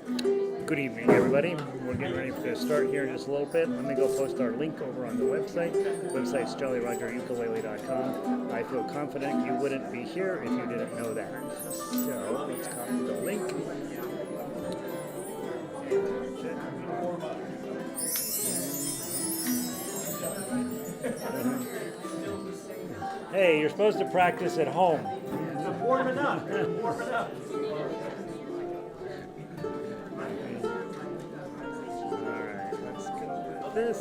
Good evening, everybody. We're getting ready to start here in just a little bit. Let me go post our link over on the website. The website's jollyrogerukulele.com. I feel confident you wouldn't be here if you didn't know that. So let's copy the link. Hey, you're supposed to practice at home. Warming up. Warming up. Alright, let's go with this.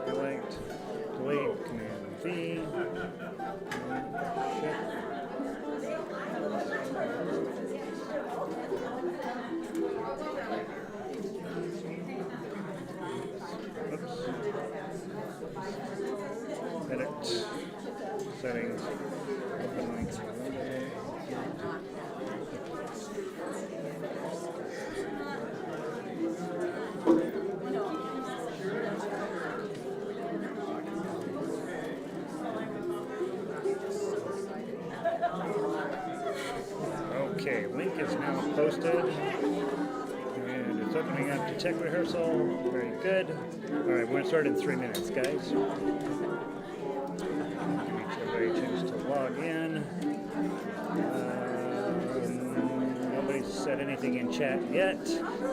Select, delete, Command V. Oops. Edit. Settings. Open links. Okay, link is now posted. And it's opening up to tech rehearsal. Very good. All right, we're going to start in 3 minutes, guys. Give each everybody a chance to log in. Nobody's said anything in chat yet.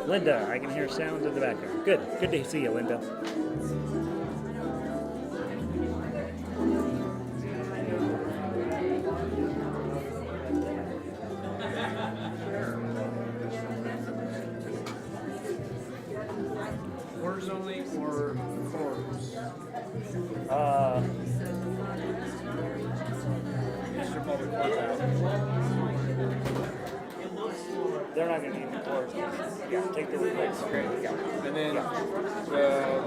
Linda, I can hear sounds in the background. Good. Good to see you, Linda. Words only or chords? They're not going to need the chords. Yeah, take the replace. Okay. And then the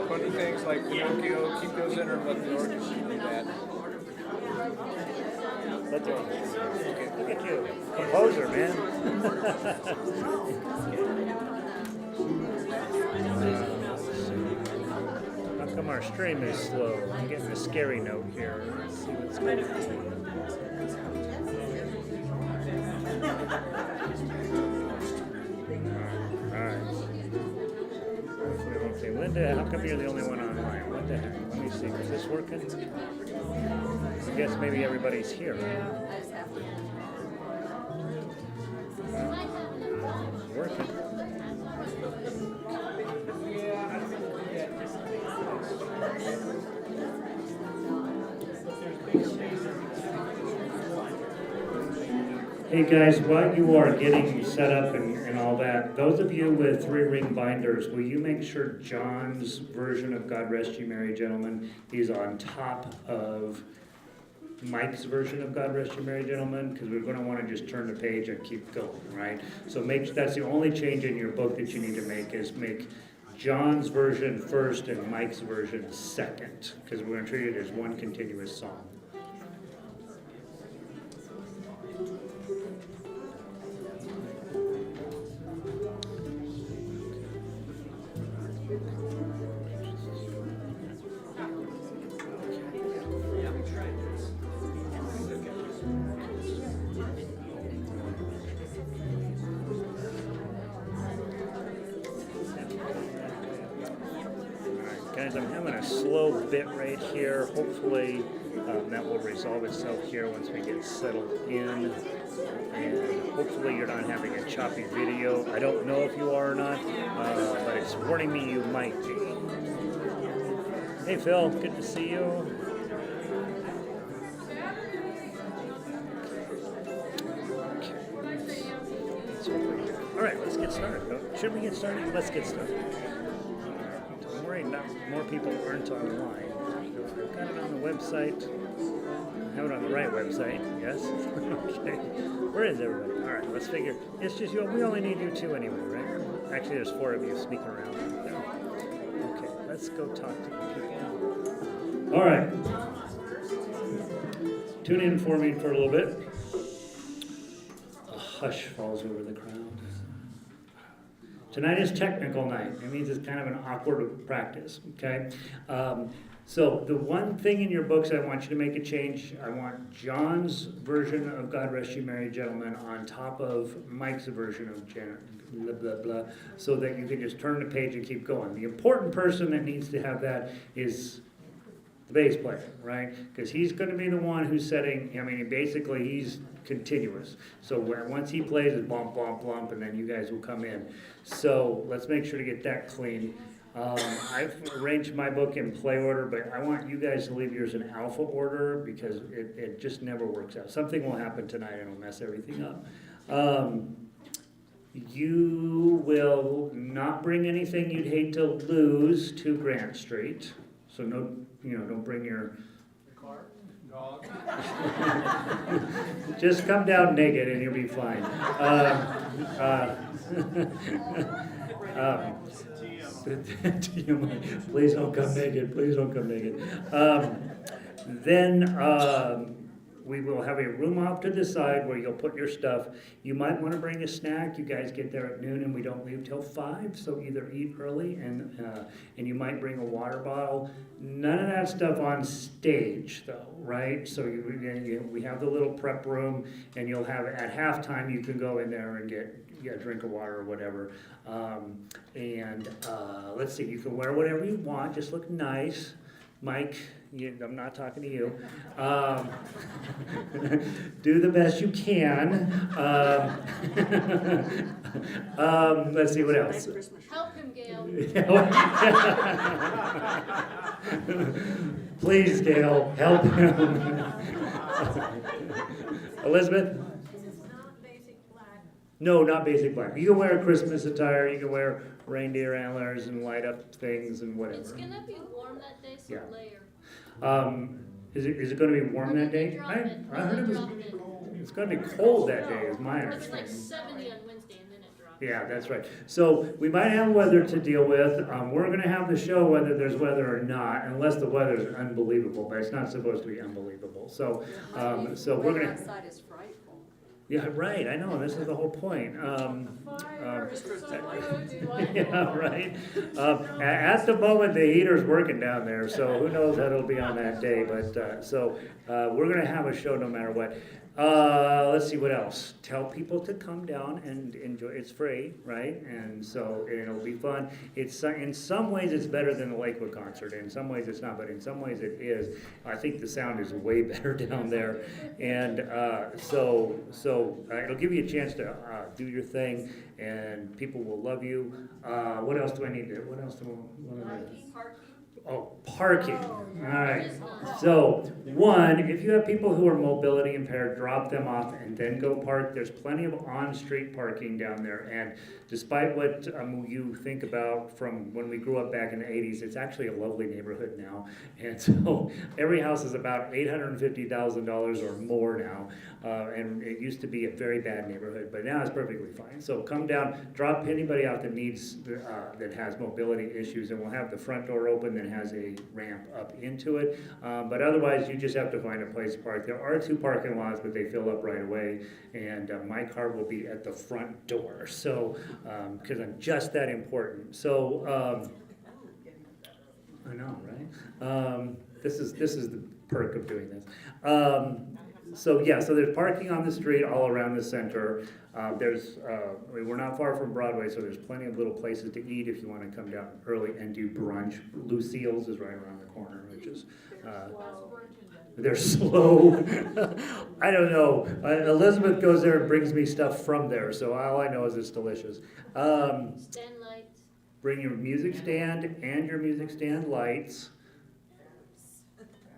funny things like Pinocchio, keep those in or let the orchestra do that. Let the orchestra. Okay, look at you. Composer, man. How come our stream is slow? I'm getting a scary note here. Let's see what's going on. Alright. Okay, Linda, how come you're the only one online? What the heck? Let me see. Is this working? I guess maybe everybody's here, right? It's working. Hey guys, while you are getting set up and all that, those of you with 3-ring binders, will you make sure John's version of God Rest You Merry Gentlemen is on top of Mike's version of God Rest You Merry Gentlemen? Because we're going to want to just turn the page and keep going, right? So that's the only change in your book that you need to make, is make John's version first and Mike's version second, because we're going to treat it as one continuous song. Guys, I'm having a slow bit rate here. Hopefully that will resolve itself here once we get settled in. And hopefully you're not having a choppy video. I don't know if you are or not, but it's warning me you might be. Hey Phil, good to see you. All right, let's get started. Should we get started? Let's get started. Don't worry, not more people aren't online. I've got it on the website. I have it on the right website, yes? Okay. Where is everybody? All right, let's figure. It's just you. We only need you two anyway, right? Actually, there's 4 of you sneaking around out there. Okay, let's go talk to the people. All right. Tune in for me for a little bit. A hush falls over the crowd. Tonight is technical night. It means it's kind of an awkward practice, okay? So the one thing in your books, I want you to make a change. I want John's version of God Rest You Merry Gentlemen on top of Mike's version of blah, blah, blah, so that you can just turn the page and keep going. The important person that needs to have that is the bass player, right? Because he's going to be the one who's setting, I mean, basically he's continuous. So once he plays, it's bump, bump, bump, and then you guys will come in. So let's make sure to get that clean. I've arranged my book in play order, but I want you guys to leave yours in alpha order because it just never works out. Something will happen tonight and it'll mess everything up. You will not bring anything you'd hate to lose to Grant Street. So no, don't bring your Car, dog. Just come down naked and you'll be fine. Please don't come naked. Please don't come naked. Then we will have a room off to the side where you'll put your stuff. You might want to bring a snack. You guys get there at noon and we don't leave till 5, so either eat early and you might bring a water bottle. None of that stuff on stage though, right? So we have the little prep room and you'll have, at halftime you can go in there and get a drink of water or whatever. Let's see, you can wear whatever you want, just look nice. Mike, I'm not talking to you. Do the best you can. Let's see, what else? Help him, Gail. Please, Gail, help him. Elizabeth? No, not basic black. You can wear Christmas attire, you can wear reindeer antlers and light up things and whatever. It's gonna be warm that day, so Yeah. layer. Is it gonna be warm that day? Drop I it. heard it was, Drop it. it's gonna be cold that day is my It's like understanding. 70 on Wednesday and then it drops. Yeah, that's right. So we might have weather to deal with. We're gonna have the show whether there's weather or not, unless the weather's unbelievable, but it's not supposed to be unbelievable. So we're gonna. Outside is frightful. Yeah, right, I know, this is the whole point. Fire is so delightful. Yeah, right. At the moment, the heater's working down there, so who knows how it'll be on that day, but, we're gonna have a show no matter what. Let's see, what else? Tell people to come down and enjoy, it's free, right? And so it'll be fun. It's, in some ways, it's better than the Lakewood concert, in some ways it's not, but in some ways it is. I think the sound is way better down there, and so it'll give you a chance to do your thing, and people will love you. What else do I need to, what else do I? Oh, parking. All right. So, one, if you have people who are mobility impaired, drop them off and then go park. There's plenty of on-street parking down there. And despite what you think about from when we grew up back in the 80s, it's actually a lovely neighborhood now. And so every house is about $850,000 or more now. And it used to be a very bad neighborhood, but now it's perfectly fine. So come down, drop anybody out that needs, that has mobility issues, and we'll have the front door open that has a ramp up into it. But otherwise, you just have to find a place to park. There are 2 parking lots, but they fill up right away, and my car will be at the front door. So, because I'm just that important. So, I know, right? This is the perk of doing this. So there's parking on the street all around the center. We're not far from Broadway, so there's plenty of little places to eat if you want to come down early and do brunch. Lucille's is right around the corner, which is, they're slow. I don't know. Elizabeth goes there and brings me stuff from there, so all I know is it's delicious. Stand lights. Bring your music stand and your music stand lights.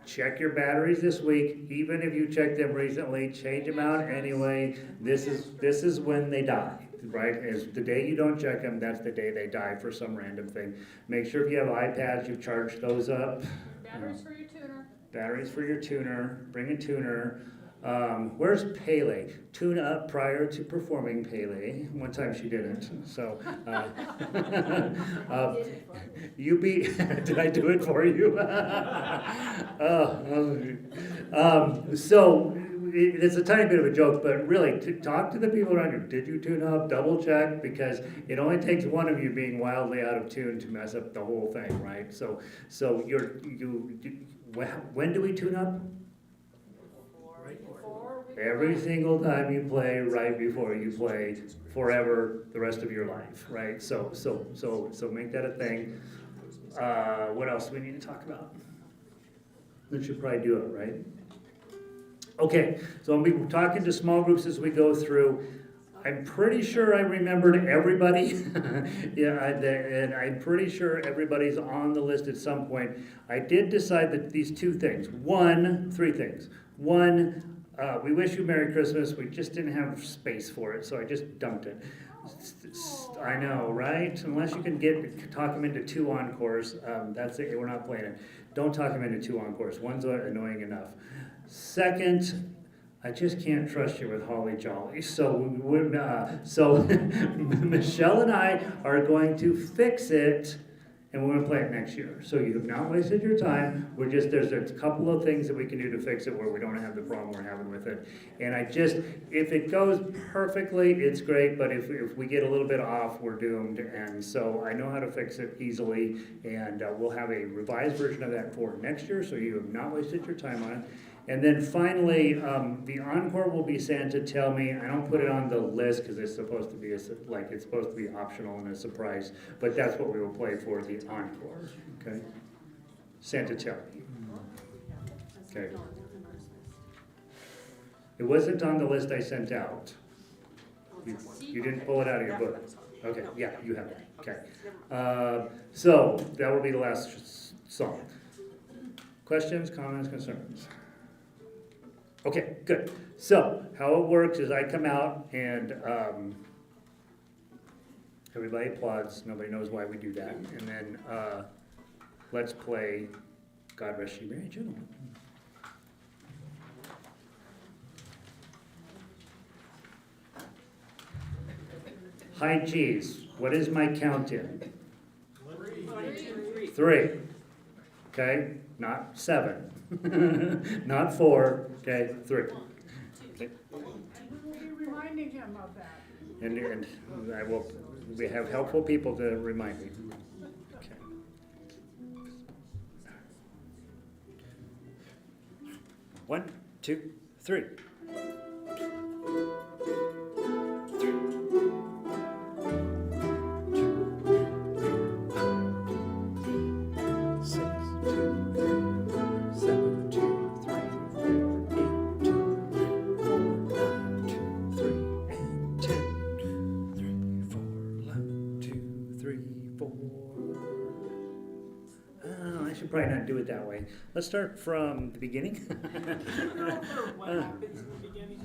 Check your batteries this week. Even if you checked them recently, change them out anyway. This is when they die, right? Is the day you don't check them, that's the day they die for some random thing. Make sure if you have iPads, you charge those up. Batteries for your tuner. Batteries for your tuner. Bring a tuner. Where's Pele? Tune up prior to performing Pele. One time she didn't. So, you be. Did I do it for you? So it's a tiny bit of a joke, but really, to talk to the people around you. Did you tune up? Double check, because it only takes one of you being wildly out of tune to mess up the whole thing, right? So when do we tune up? Every single time you play, right before you play, forever, the rest of your life, right? So make that a thing. What else do we need to talk about? We should probably do it, right? Okay, so I'll be talking to small groups as we go through. I'm pretty sure I remembered everybody. And I'm pretty sure everybody's on the list at some point. I did decide that these three things. One, we wish you Merry Christmas. We just didn't have space for it, so I just dumped it. I know, right? Unless you can talk them into 2 encores, that's it. We're not playing it. Don't talk them into 2 encores. One's annoying enough. Second, I just can't trust you with Holly Jolly. So Michele and I are going to fix it, and we're going to play it next year. So you have not wasted your time. There's a couple of things that we can do to fix it where we don't have the problem we're having with it. And if it goes perfectly, it's great, but if we get a little bit off, we're doomed. And so I know how to fix it easily, and we'll have a revised version of that for next year, so you have not wasted your time on it. And then finally, the encore will be Santa Tell Me. I don't put it on the list because it's supposed to be optional and a surprise, but that's what we will play for the encore. Okay, Santa Tell Me. Okay. It wasn't on the list I sent out. You didn't pull it out of your book. Okay, yeah, you have it. Okay. So that will be the last song. Questions, comments, concerns? Okay, good. So how it works is I come out and everybody applauds. Nobody knows why we do that. And then let's play God Rest Ye Merry Gentlemen. High G's. What is my count in? 3. Okay, not 7. Not 4. Okay, 3. Okay. We'll be reminding him of that. And we have helpful people to remind me. Okay. 1, 2, 3. 4. I should probably not do it that way. Let's start from the beginning. What happens in the beginning?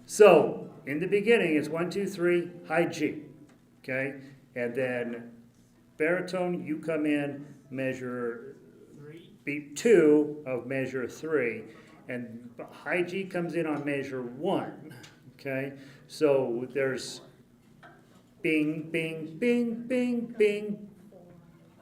So, in the beginning, it's 1, 2, 3, high G. Okay? And then baritone, you come in, measure beat 2 of measure 3, and high G comes in on measure 1. Okay? So there's bing, bing, bing, bing, bing,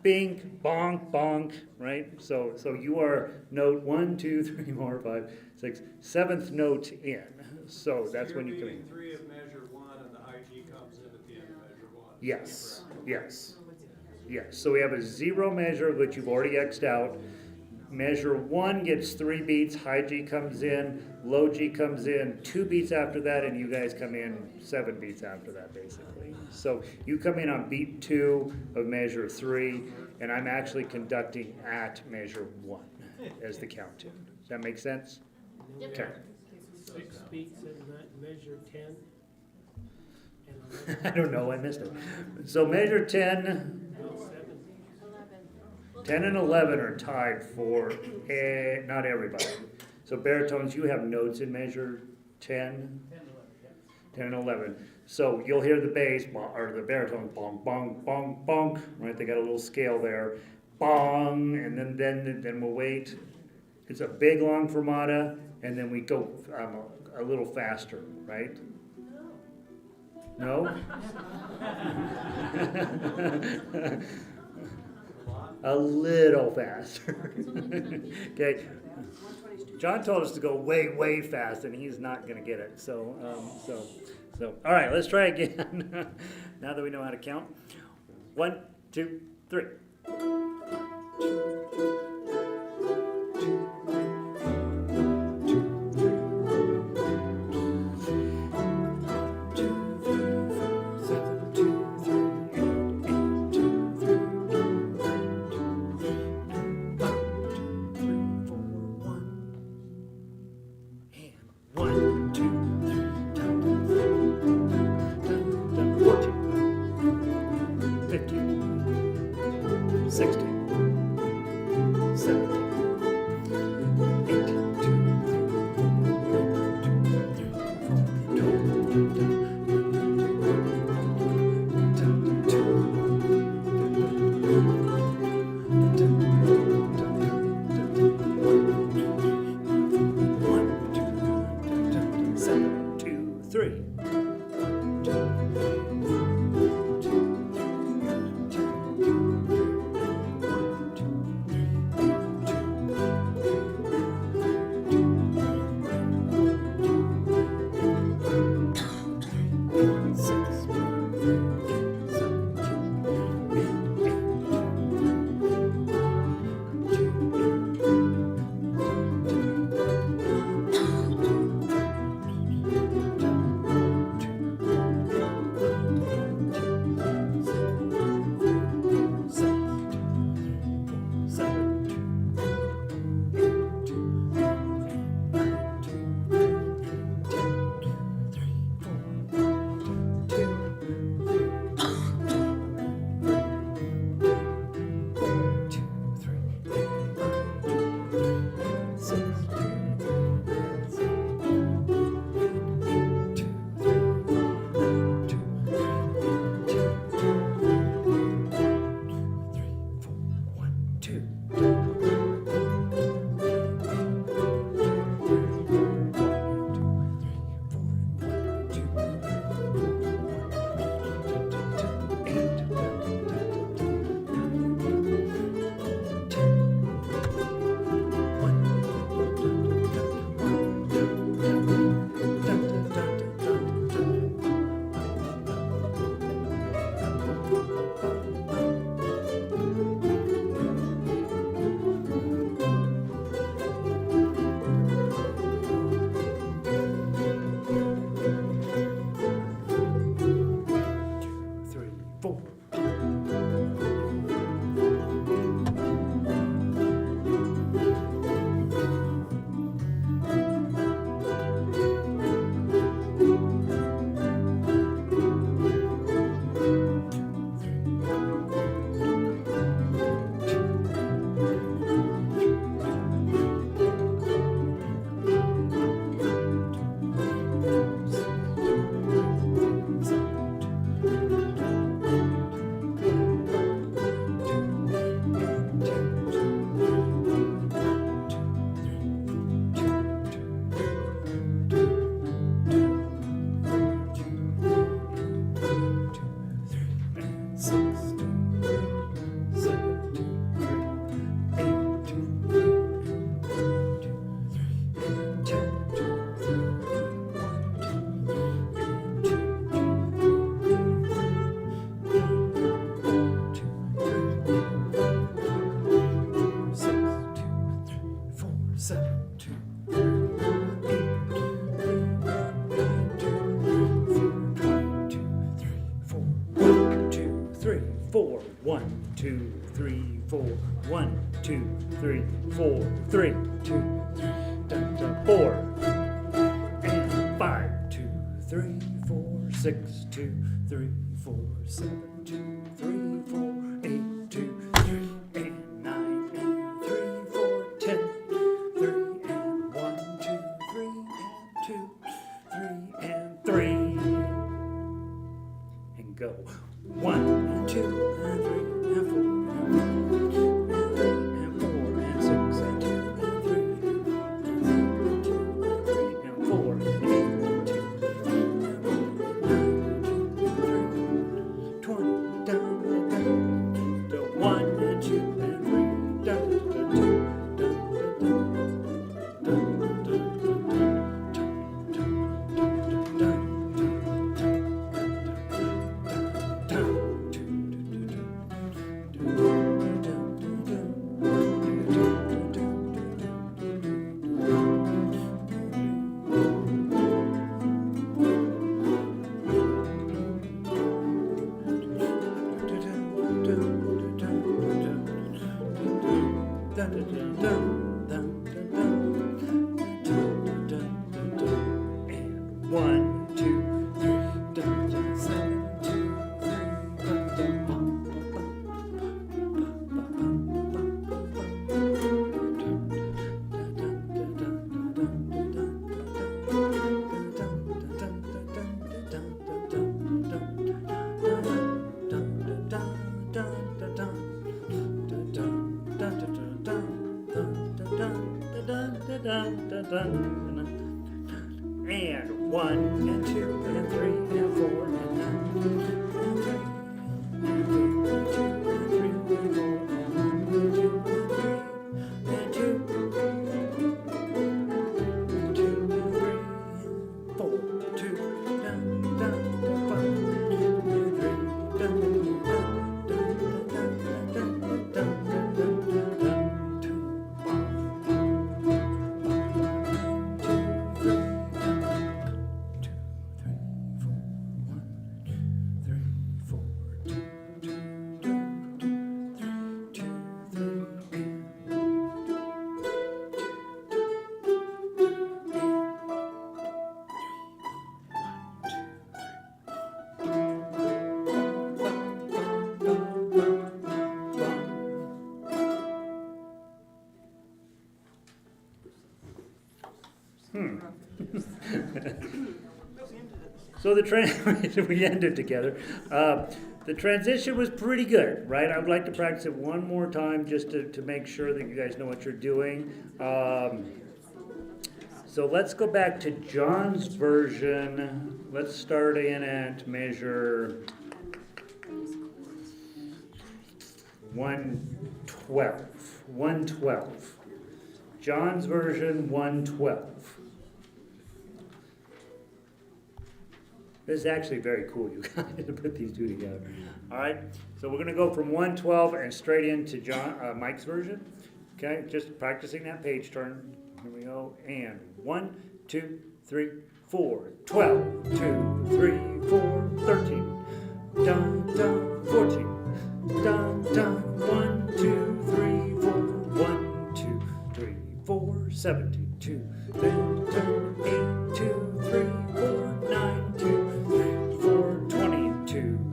bing, bonk, bonk, right? So you are note 1, 2, 3, 4, 5, 6, 7th note in. So that's when you come in. 3 of measure 1 and the high G comes in at the end of measure 1. Yes, yes, yes. So we have a 0 measure, which you've already X'd out. Measure 1 gets 3 beats, high G comes in, low G comes in 2 beats after that, and you guys come in 7 beats after that, basically. So you come in on beat 2 of measure 3, and I'm actually conducting at measure 1 as the count-in. Does that make sense? Okay. 6 beats in measure 10. I don't know, I missed it. So measure 10, 10 and 11 are tied for not everybody. So baritones, you have notes in measure 10, 10 and 11. So you'll hear the bass, or the baritone, bonk, bonk, bonk, bonk, right? They got a little scale there, bong, and then we'll wait. It's a big long fermata, and then we go a little faster, right? No? A little faster. Okay. John told us to go way, way fast, and he's not gonna get it, so, all right, let's try again, now that we know how to count. 1, 2, 3. Four. 1, 2, 3, 4. 1, 2, 3, 4. 3, 2, 3, 4. And 5, 2, 3, 4, 6, 2, 3, 4, 7, 2, 3, 4, 8, 2, 3, and 9, and 3, 4, 10, 3, and 1, 2, 3, and 2, 3, and 3. And go. 1, and 2, and 3, and 4, and 3, and 4, and 6, and 2, and 3, and 2, and 3, and 4, and 8, and 2, and 9, and 2, 20, down, and down, to 1, and 2, and 3, down, to 2, down, down, down. 1, 2, 3, dun, dun, 7, 2, 3, dun, dun, bum, and 1 and 2 and 3 and 4 and 9 and 3 and 2 and 3 and 4 and 2 and 3 and 4, 2 dun dun dun 5 and 3 dun dun dun dun dun dun dun dun 2 So we ended together. The transition was pretty good, right? I would like to practice it one more time just to make sure that you guys know what you're doing. So let's go back to John's version. Let's start in at measure 112. 112. John's version 112. This is actually very cool, you guys, to put these two together. All right, so we're going to go from 112 and straight into Mike's version. Okay, just practicing that page turn. Here we go. And 1, 2, 3, 4, 12, 2, 3, 4, 13, dun, dun, 14, dun, dun, 1, 2, 3, 4, 1, 2, 3, 4, 72, dun, dun, 8, 2, 3, 4, 9, 2,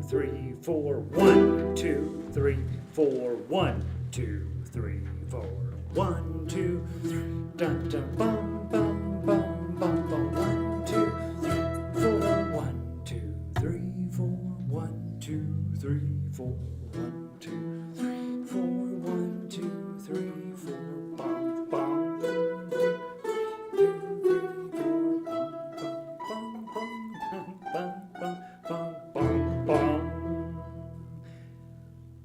3, 4, 1, 2, 3, 4, 1, 2, 3, 4, 1, 2, 3, dun dun bum bum bum bum bum 1, 2, 3, 4, 1, 2, 3, 4, 1, 2, 3, 4, 1, 2, 3, 4, 1, 2, 3, 4, bum bum 2, 3, 4, bum bum bum bum bum bum bum.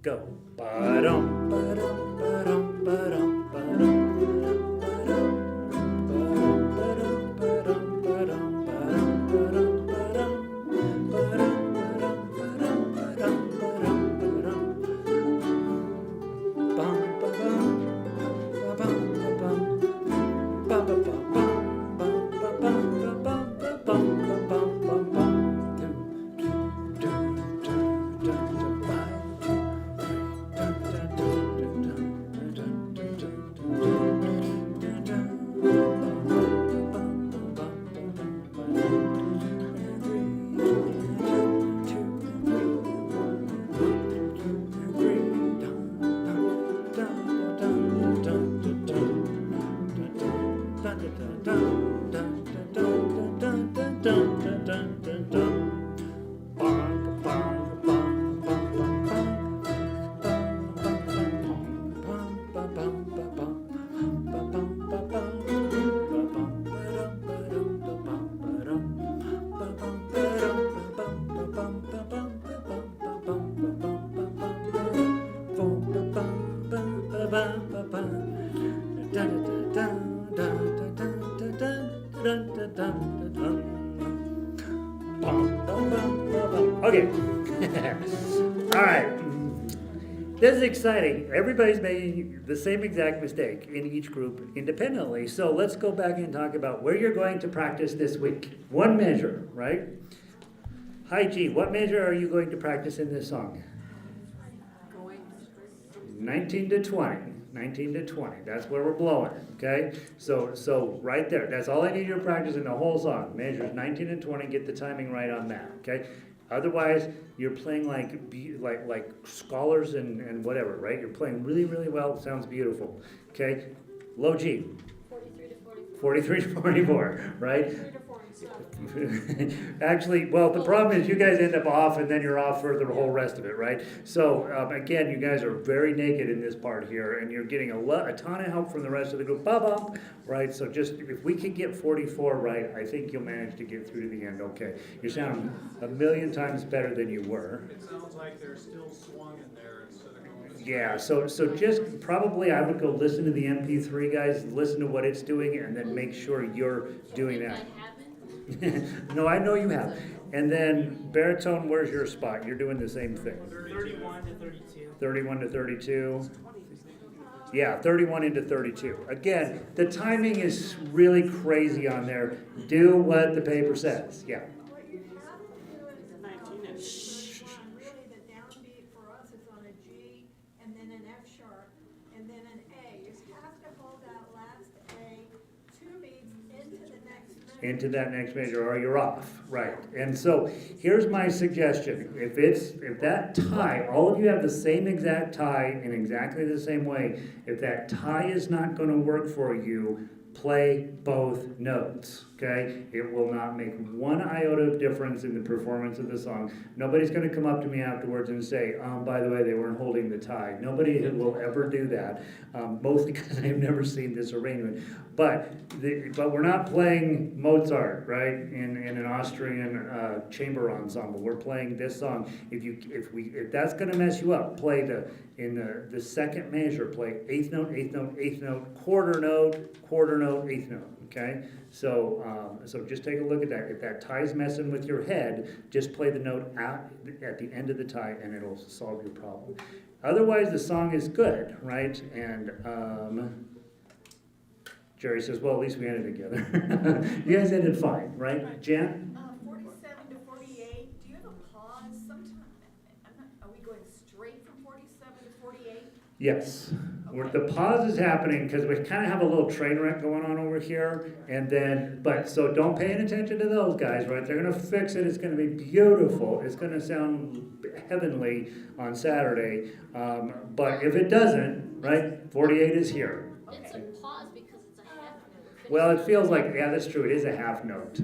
Go. Ba-dum, ba-dum, ba-dum, ba-dum, ba-dum, ba-dum, ba-dum, ba-dum, ba-dum, ba-dum, ba-dum, ba-dum, ba-dum, ba-dum, ba-dum, ba-dum, ba-dum, bum, ba-bum, ba-bum, ba-bum, ba-ba-bum, ba-ba-bum, ba-bum, ba-bum, ba-bum, ba-bum. Okay. All right. This is exciting. Everybody's making the same exact mistake in each group independently. So let's go back and talk about where you're going to practice this week. One measure, right? Hi G, what measure are you going to practice in this song? 19 to 20. 19 to 20. That's where we're blowing it, okay? So right there, that's all I need you to practice in the whole song. Measures 19 and 20, get the timing right on that, okay? Otherwise, you're playing like scholars and whatever, right? You're playing really, really well. It sounds beautiful, okay? Low G. 43 to 44, right? 43 to 47. Actually, well, the problem is you guys end up off and then you're off for the whole rest of it, right? So, again, you guys are very naked in this part here and you're getting a ton of help from the rest of the group, right? So just, if we can get 44 right, I think you'll manage to get through to the end okay. You sound a million times better than you were. It sounds like they're still swung in there instead of going. Yeah, so just probably I would go listen to the MP3 guys, listen to what it's doing, and then make sure you're doing I that. haven't. No, I know you have. And then baritone, where's your spot? You're doing the same thing. 31 to 32. 31 to 32. Yeah, 31 into 32. Again, the timing is really crazy on there. Do what the paper says. Yeah. What you have to do is, really the downbeat for us is on a G, and then an F sharp, and then an A. You have to hold that last A 2 beats into the next measure. Into that next measure, or you're off, right? And so here's my suggestion: if that tie, all of you have the same exact tie in exactly the same way. If that tie is not going to work for you, play both notes. Okay, it will not make one iota of difference in the performance of the song. Nobody's going to come up to me afterwards and say, by the way, they weren't holding the tie. Nobody will ever do that, mostly because I've never seen this arrangement. But we're not playing Mozart, right, in an Austrian chamber ensemble. We're playing this song. If that's going to mess you up, play the second measure. Play eighth note, eighth note, eighth note, quarter note, eighth note. Okay, so just take a look at that. If that tie's messing with your head, just play the note at the end of the tie, and it'll solve your problem. Otherwise, the song is good, right? And Jerry says, "Well, at least we ended together." You guys ended fine, right, Jan? 47 to 48. Do you have a pause? Sometime, are we going straight from 47 to 48? Yes. The pause is happening because we kind of have a little train wreck going on over here, and then, so don't pay any attention to those guys, right? They're going to fix it. It's going to be beautiful. It's going to sound heavenly on Saturday. But if it doesn't, right, 48 is here. It's a pause because it's a half note. Well, it feels like, yeah, that's true. It is a half note.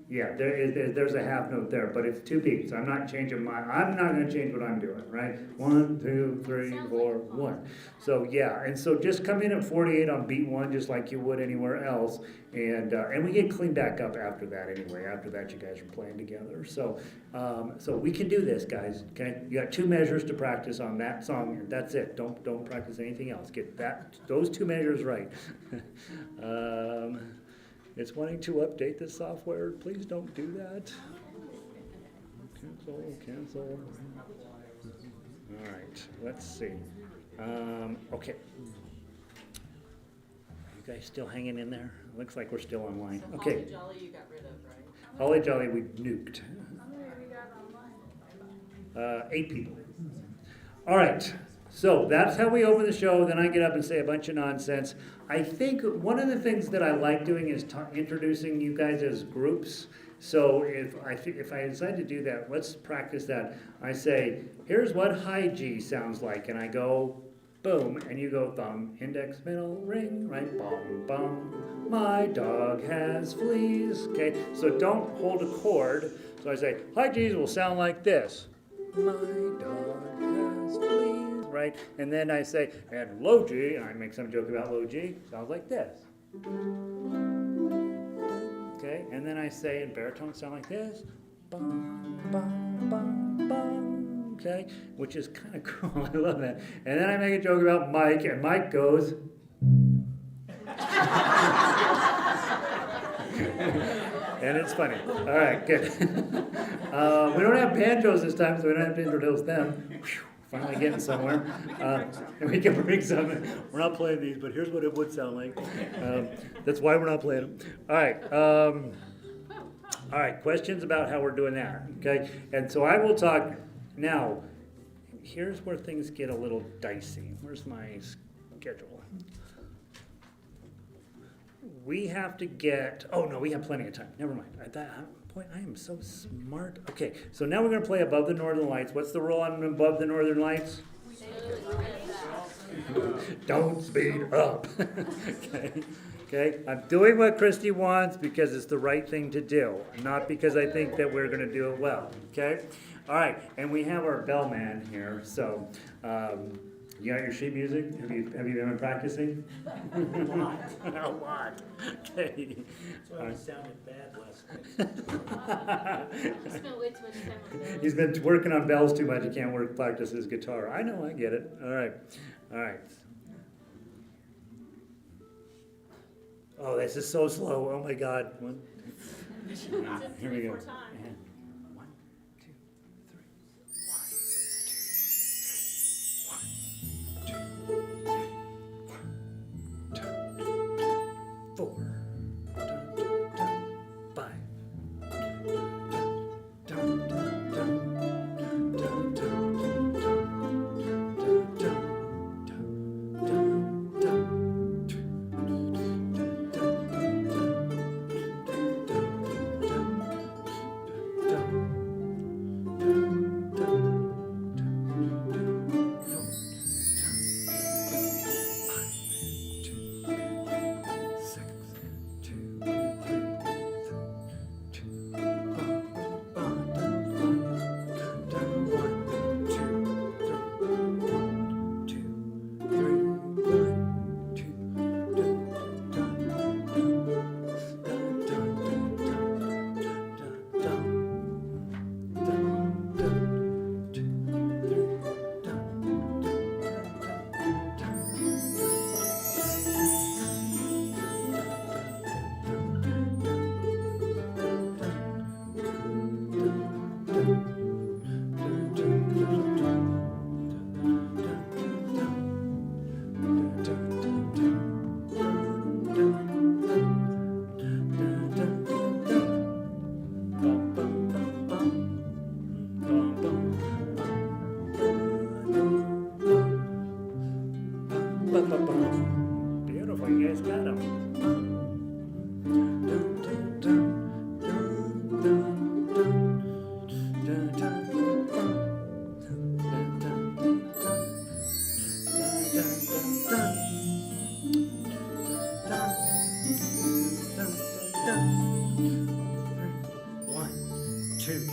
Yeah, there's a half note there, but it's 2 beats. I'm not going to change what I'm doing, right? 1, 2, 3, 4, 1. So yeah, and so just come in at 48 on beat 1, just like you would anywhere else, and we get cleaned back up after that anyway. After that, you guys are playing together. So we can do this, guys. Okay, you got 2 measures to practice on that song, and that's it. Don't practice anything else. Get those 2 measures right. It's wanting to update the software. Please don't do that. Cancel. All right, let's see. Okay. You guys still hanging in there? Looks like we're still online. So Okay. Holly Jolly you got rid of, right? Holly Jolly we nuked. How many have you got online? 8 people. All right. So that's how we open the show. Then I get up and say a bunch of nonsense. I think one of the things that I like doing is introducing you guys as groups. So if I decide to do that, let's practice that. I say, here's what high G sounds like. And I go, boom. And you go thumb, index, middle, ring, right? Bum, bum. My dog has fleas. Okay, so don't hold a chord. So I say, high G's will sound like this. My dog has fleas. Right? And then I say, and low G, and I make some joke about low G, sounds like this. Okay, and then I say, and baritone sound like this. Bum, bum, bum, bum. Okay, which is kind of cool. I love that. And then I make a joke about Mike, and Mike goes. And it's funny. All right, good. We don't have banjos this time, so we don't have to introduce them. Whew. Finally getting somewhere. And we can bring some. We're not playing these, but here's what it would sound like. That's why we're not playing them. All right. All right. Questions about how we're doing that? Okay. And so I will talk now. Here's where things get a little dicey. Where's my schedule. We have to get, oh no, we have plenty of time, never mind. Boy, I am so smart. Okay, so now we're gonna play Above the Northern Lights. What's the rule on Above the Northern Lights? Don't speed up. Okay, I'm doing what Christie wants because it's the right thing to do, not because I think that we're gonna do it well, okay? All right, and we have our bellman here, so, you got your sheet music? Have you been practicing? A lot. A lot, okay. That's why we sounded bad last night. You spent way too much time on those. He's been working on bells too much, he can't practice his guitar. I know, I get it. All right. Oh, this is so slow. Oh my God. Here we go. And 1, 2, 3. 1, 2, 3. 4. 5. 1, 2,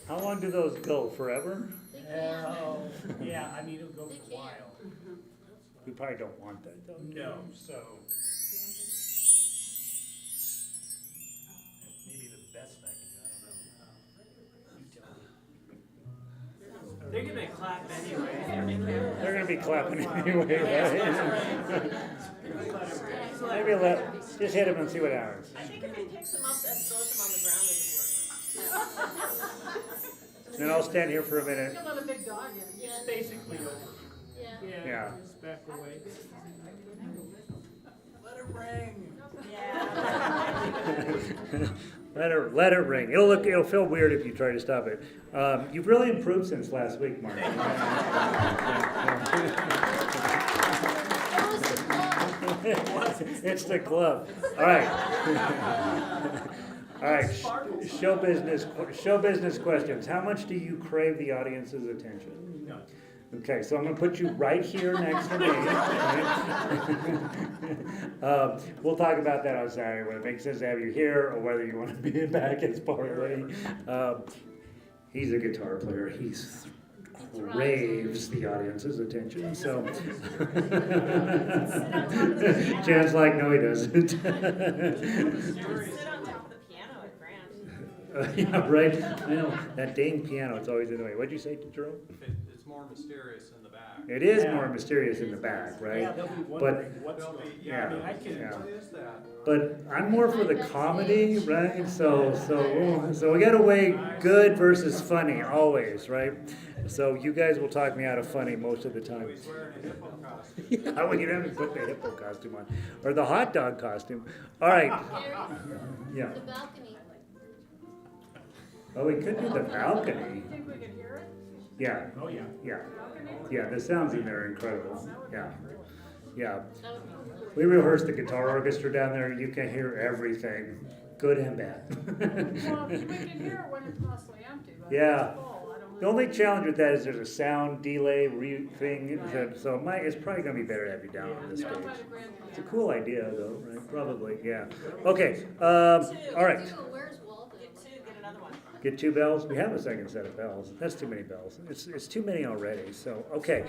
How long do those go? Forever? They can. Yeah, I mean, it'll go They for a can. while. We probably don't want that though. No, so. Maybe the best I can do, I don't know. You tell me. They're gonna clap anyway. They're gonna be clapping anyway, right? Maybe just hit them and see what happens. I think if he picks them up and throws them on the ground, it would work. Then I'll stand here for a minute. You'll let a big dog in. Yeah. It's basically over. Yeah. Yeah. Just back away. Let it ring. Let it ring. It'll feel weird if you try to stop it. You've really improved since last week, Mark. It's the glove. All right. All right. Show business questions. How much do you crave the audience's attention? No. Okay, so I'm gonna put you right here next to me. We'll talk about that on Saturday, whether it makes sense to have you here or whether you want to be back as part of it. He's a guitar player. He craves the audience's attention, so. Jan's like, no, he doesn't. Sit on top of the piano at Grant. Yeah, right. I know that dang piano. It's always in the way. What'd you say, Jerome? It's more mysterious in the back. It is Yeah. more mysterious in the back, right? Yeah, they'll be But wondering what's They'll going be, on. yeah, I mean, I can. yeah. what is that? But I'm more for the comedy, right? So we gotta weigh good versus funny always, right? So you guys will talk me out of funny most of the time. He's wearing a hippo costume. Yeah, well, you haven't put the hippo costume on, or the hot dog costume. All right, Gary, yeah. the balcony. Oh, we could do the balcony. Think we can hear it? Yeah, Oh, yeah. yeah, yeah. The sounds in there are incredible. Yeah, yeah. That would be cool. We rehearsed the guitar orchestra down there. You can hear everything, good and bad. Well, we can hear it when it's mostly empty, but Yeah. it's full, I don't know. The only challenge with that is there's a sound delay thing, so it's probably gonna be better to have you down on this stage. Down by the grand It's a piano. cool idea though, right? Probably, yeah. Okay, all right. Dude, where's Waldo? Get two, get another one. Get 2 bells? We have a second set of bells. That's too many bells. It's too many already, so, okay.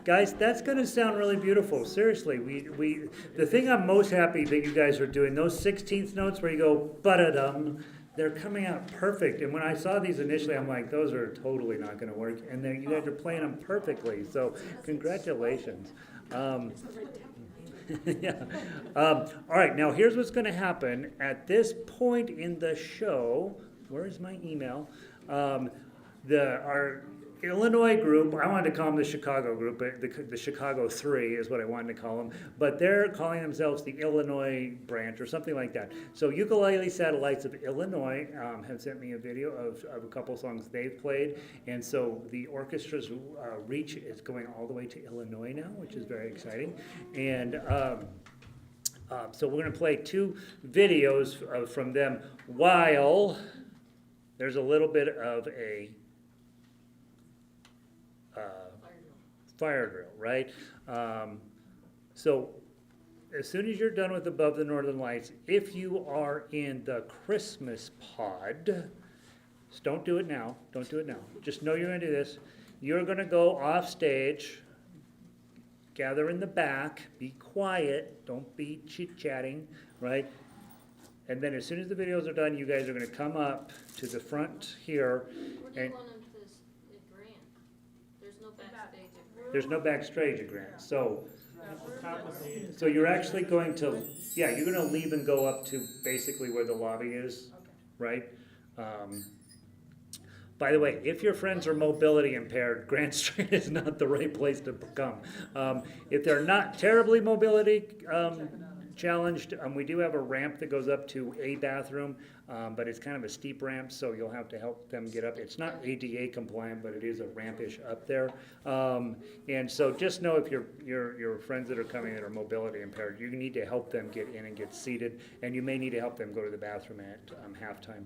Guys, that's gonna sound really beautiful, seriously. The thing I'm most happy that you guys are doing, those 16th notes where you go ba-da-dum, they're coming out perfect. And when I saw these initially, I'm like, those are totally not gonna work. And then you guys are playing them perfectly, so congratulations. Yeah. All right, now here's what's going to happen. At this point in the show, where's my email? Our Illinois group, I wanted to call them the Chicago group, but the Chicago 3 is what I wanted to call them, but they're calling themselves the Illinois branch or something like that. So Ukulele Satellites of Illinois have sent me a video of a couple songs they've played, and so the orchestra's reach is going all the way to Illinois now, which is very exciting. And so we're going to play 2 videos from them while there's a little bit of a fire drill, right? So as soon as you're done with Above the Northern Lights, if you are in the Christmas pod, just don't do it now. Don't do it now. Just know you're going to do this. You're going to go off stage, gather in the back, be quiet, don't be chit-chatting, right? And then as soon as the videos are done, you guys are going to come up to the front here. Where do you And want them to at Grant? There's no backstage at Grant. there's no backstage at Grant. So Top of the- So you're actually going to, yeah, you're going to leave and go up to basically where the lobby is, right? By the way, if your friends are mobility impaired, Grant Street is not the right place to come. If they're not terribly mobility challenged, we do have a ramp that goes up to a bathroom, but it's kind of a steep ramp, so you'll have to help them get up. It's not ADA compliant, but it is a rampish up there. And so just know if your friends that are coming that are mobility impaired, you need to help them get in and get seated, and you may need to help them go to the bathroom at halftime.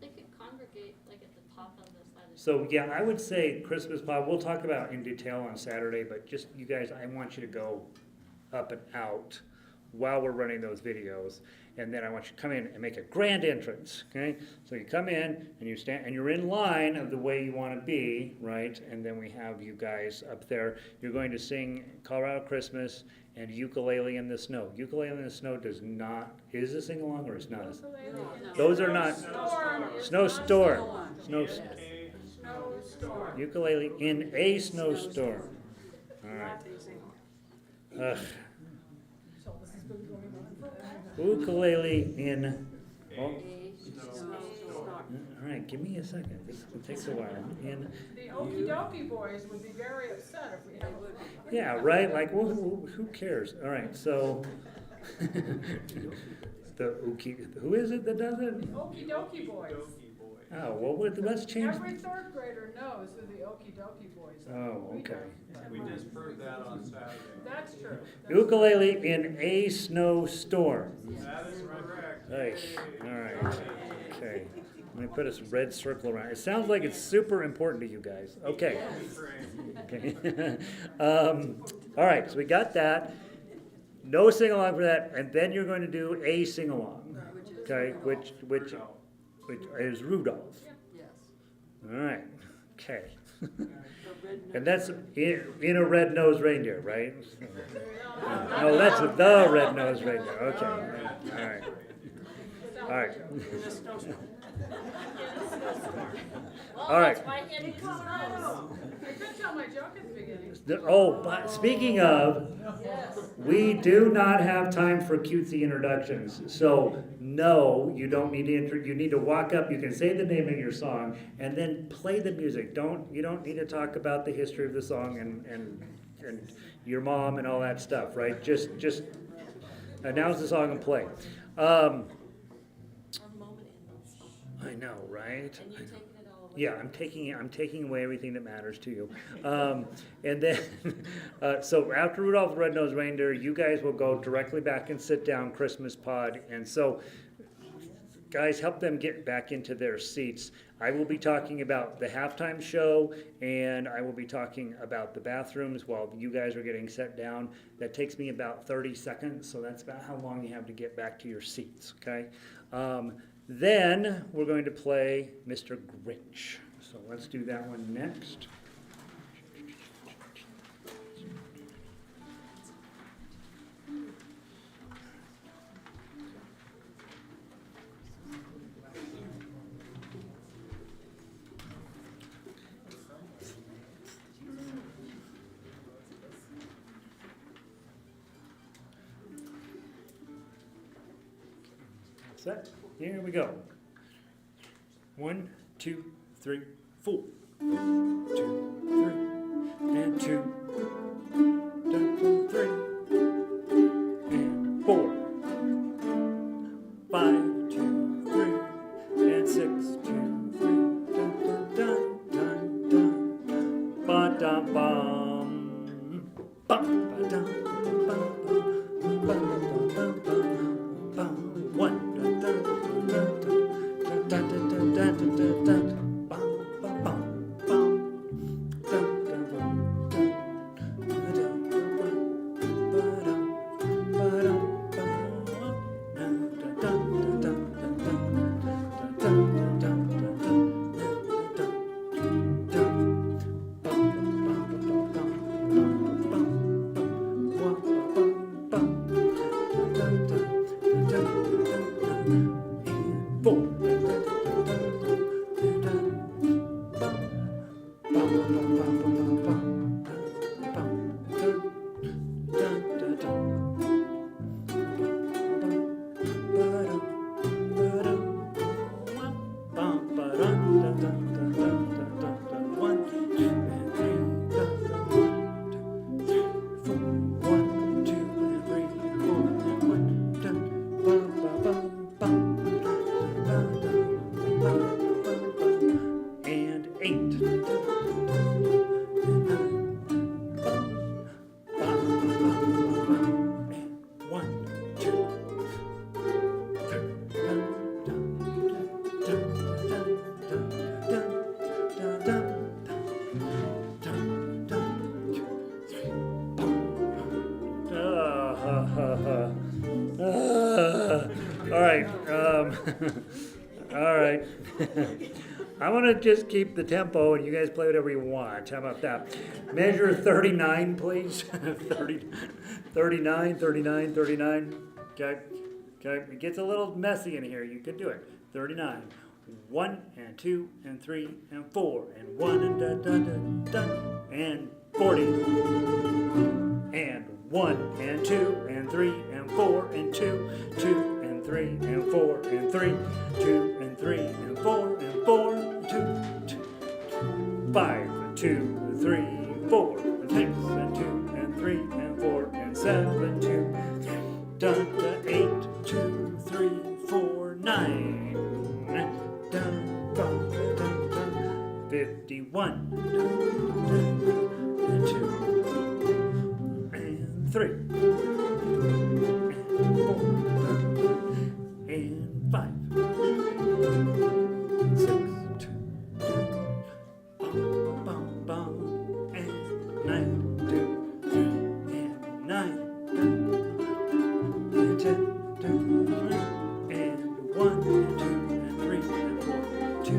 They could congregate like at the top of the side of the. So yeah, I would say Christmas pod, we'll talk about in detail on Saturday, but just you guys, I want you to go up and out while we're running those videos. And then I want you to come in and make a grand entrance, okay? So you come in and you stand, and you're in line of the way you want to be, right? And then we have you guys up there. You're going to sing Colorado Christmas and Ukulele in the Snow. Ukulele in the Snow is a sing-along or is not? Those are not. Snowstorm. Ukulele in a snowstorm. All right. Ukulele in. All right, give me a second. This takes a while. The Okie Dokie boys would be very upset if we had. Yeah, right. Like, well, who cares? All right, so who is it that does it? Okie Dokie boys. Oh, well, let's change. Every third grader knows who the Okie Dokie boys are. Oh, okay. We just proved that on Saturday. That's true. Ukulele in a snowstorm. That is correct. Nice. All right. Okay. Let me put a red circle around. It sounds like it's super important to you guys. Okay. Okay. All right. So we got that. No sing along for that, and then you're going to do a sing along. Okay. Which is Rudolph. Yes. All right. Okay. And that's in a red-nosed reindeer, right? No, that's the red-nosed reindeer. Okay. All right. All right. All right. I couldn't tell my joke at the beginning. Oh, but speaking of, we do not have time for cutesy introductions. So no, you don't need to you need to walk up, you can say the name of your song and then play the music. You don't need to talk about the history of the song and your mom and all that stuff, right? Just announce the song and play. I know, right? And you're taking it all away. Yeah, I'm taking away everything that matters to you. And then, so after Rudolph the Red-Nosed Reindeer, you guys will go directly back and sit down, Christmas pod. And so, guys, help them get back into their seats. I will be talking about the halftime show, and I will be talking about the bathrooms while you guys are getting set down. That takes me about 30 seconds, so that's about how long you have to get back to your seats, okay? Then we're going to play Mr. Grinch. So let's do that one next. Set. Here we go. 1, 2, 3, 4. 2, 3, and 2. Dun, 3, and 4. 5, 2, 3, and 6, 2, 3. Dun, dun, dun, dun, dun. Ba dum bum. Bum ba dum bum bum bum bum bum bum. 1. All right, all right. I want to just keep the tempo and you guys play whatever you want. How about that? Measure 39, please. 30, 39, 39, 39. Okay, okay. It gets a little messy in here. You can do it. 39. 1 and 2 and 3 and 4 and 1 and da da da da and 40 and 1 and 2 and 3 and 4 and 2 and 3 and 4 and 3 2 and 3 and 4 and 4 and 2 5 and 2 and 3 4 and 6 and 2 and 3 and 4 and 7 2 da da 8 2 3 4 9 dun, dun, dun, dun, 51 and 2 and 3 and 4 and 5 6 2 bum, bum, and 9 2 and 9 and 10 and 1 and 2 and 3 and 4 2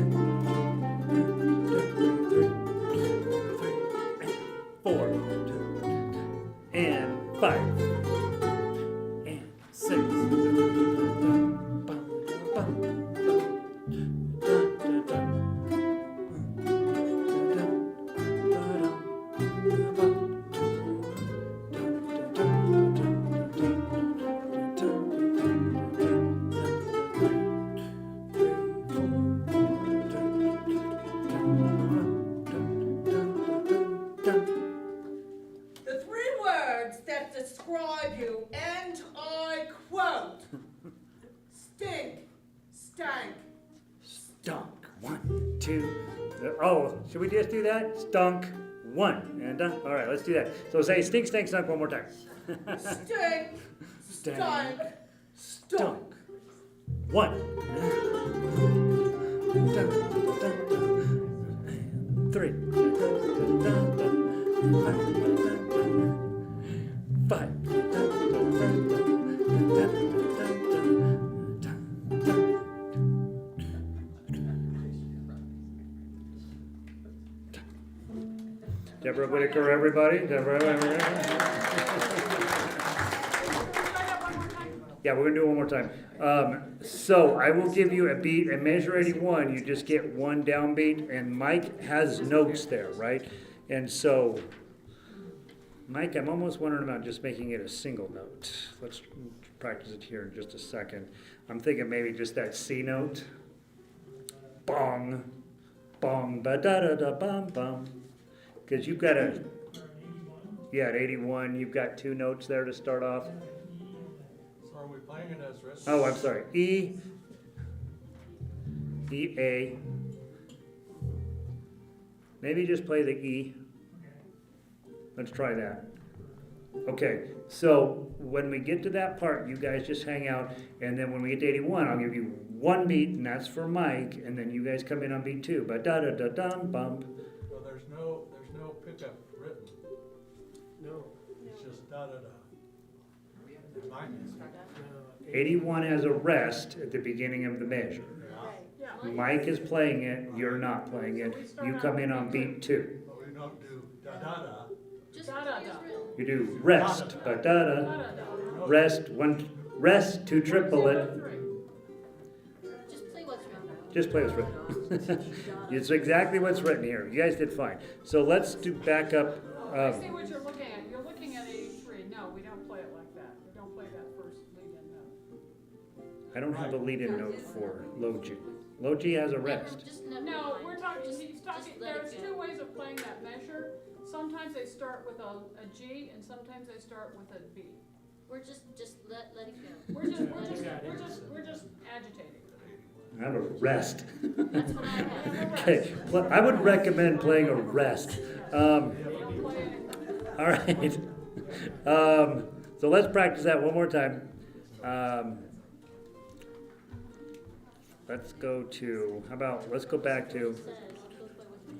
and 4 and 5 and 6 The three words that describe you, and I quote, stink, stank. Stunk. 1 2 oh, should we just do that? Stunk. 1 and done. All right, let's do that. So say stink, stank, stunk one more time. Stink, stank, Stunk. 1 3 5 Deborah Whitaker, everybody. Deborah. Yeah, we're gonna do it one more time. So I will give you a beat, and measure 81, you just get one downbeat, and Mike has notes there, right? And so, Mike, I'm almost wondering about just making it a single note. Let's practice it here in just a second. I'm thinking maybe just that C note. Bong, bong, ba da da da bum bum. Because you've got a, yeah, at 81, you've got 2 notes there to start off. So are we playing it as written? Oh, I'm sorry. E, A. Maybe just play the E. Let's try that. Okay, so when we get to that part, you guys just hang out, and then when we get to 81, I'll give you one beat, and that's for Mike, and then you guys come in on beat 2. But da da da dum bump. So there's no pickup written. No. It's just da da da. Mine is. 81 has a rest at the beginning of the measure. Yeah. Yeah. Mike is playing it, you're not playing it. You come in on beat 2. But we don't do da da da. Just Da, da, use da. real. You do rest, ba da da. Rest, rest to triple it. Just play what's real. Just play what's written. It's exactly what's written here. You guys did fine. So let's do back up. I see what you're looking at. You're looking at 83. No, we don't play it like that. We don't play that first lead-in note. I don't have a lead-in note for low G. Low G has a rest. Just never No, mind. we're talking, Just- he's talking, just let it there's go. 2 ways of playing that measure. Sometimes they start with a G, and sometimes they start with a B. We're just let it go. We're just agitating. I have a rest. That's what I have. Okay, well, I would recommend playing a rest. We don't play anything. All right. So let's practice that one more time. Let's go to, let's go back to, Says, go play what's real.